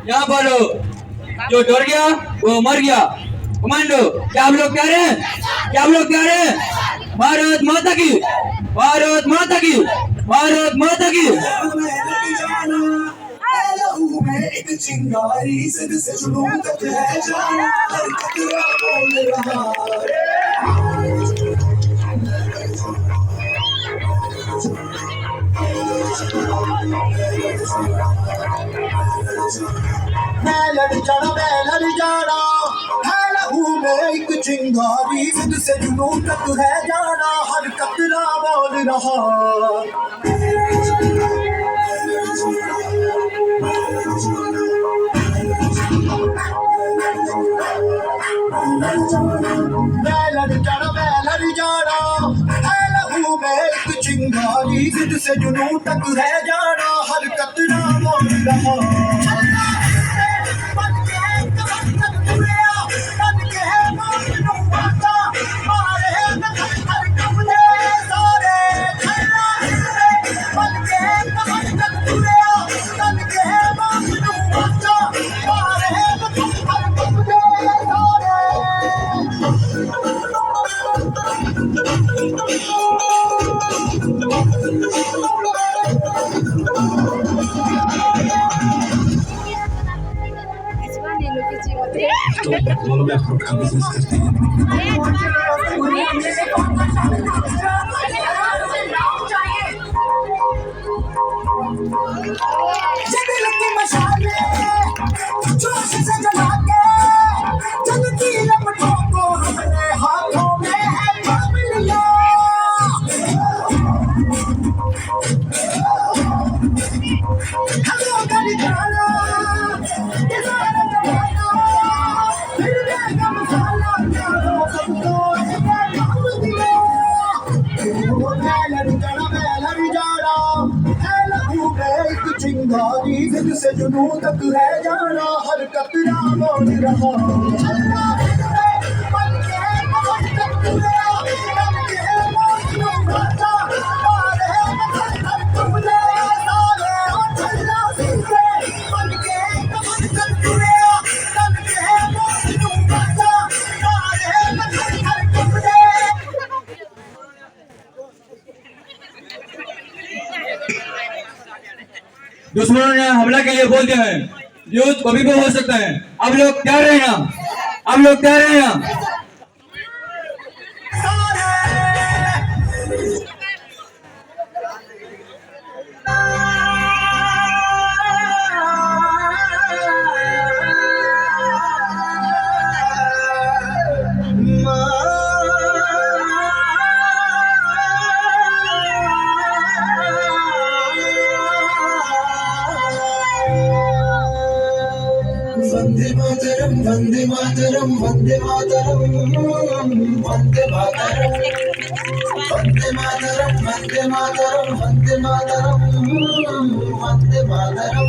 यहाँ बोलो, जो डर गया वो मर गया। कमांडो, क्या आप लोग कह रहे हैं? क्या आप लोग कह रहे हैं? भारत माता की, भारत माता की, भारत माता की। एक चिंगारी से जुनून तक है जाना, हर कतरा बोल रहा मैं लड़ जाना है लहू में एक चिंगारी से जुनून तक है जाना, हर कतरा बोल रहा। मैं लड़ जाना है लहू में एक चिंगारी से जुनून तक है जाना, हर कतरा बोल रहा। दोनों में अपना बिजनेस करते हैं। चिंगारी से जुनून तक है जाना, हर कतरा बोल रहा। दुश्मनों ने हमला के लिए बोल दिया है, युद्ध कभी भी हो सकता है। आप लोग तैयार रहना, आप लोग तैयार रहना। वंदे मातरम, वंदे मातरम, वंदे मातरम, वंदे मातरम, वंदे मातरम, वंदे मातरम, वंदे मातरम, वंदे मातरम।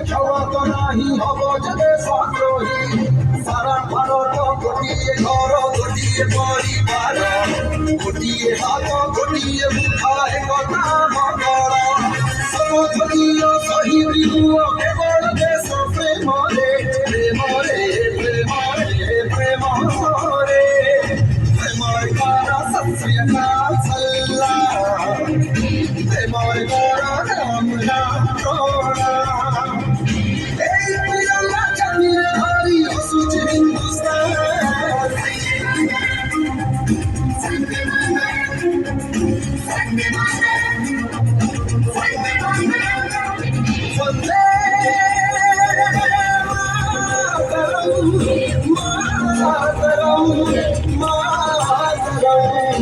জগত নাহি হব যে দেশদ্রোহী সারা ভারত গোটিয়ে ঘর গোটিয়ে পরিবার গোটিয়ে হাত গোটিয়ে মুঠা একতা মঙ্গল সমধনীয় শহীদ কেবল দেশ প্রেমরে প্রেমরে প্রেমরে প্রেমরে প্রেমর করা সত্যকাল সল্লা প্রেমর করা রাম রাম করা এই প্রিয়লা জানিয়ে হরি হসুচ হিন্দুস্তান বন্দে মাতরম মাতরম মাতরম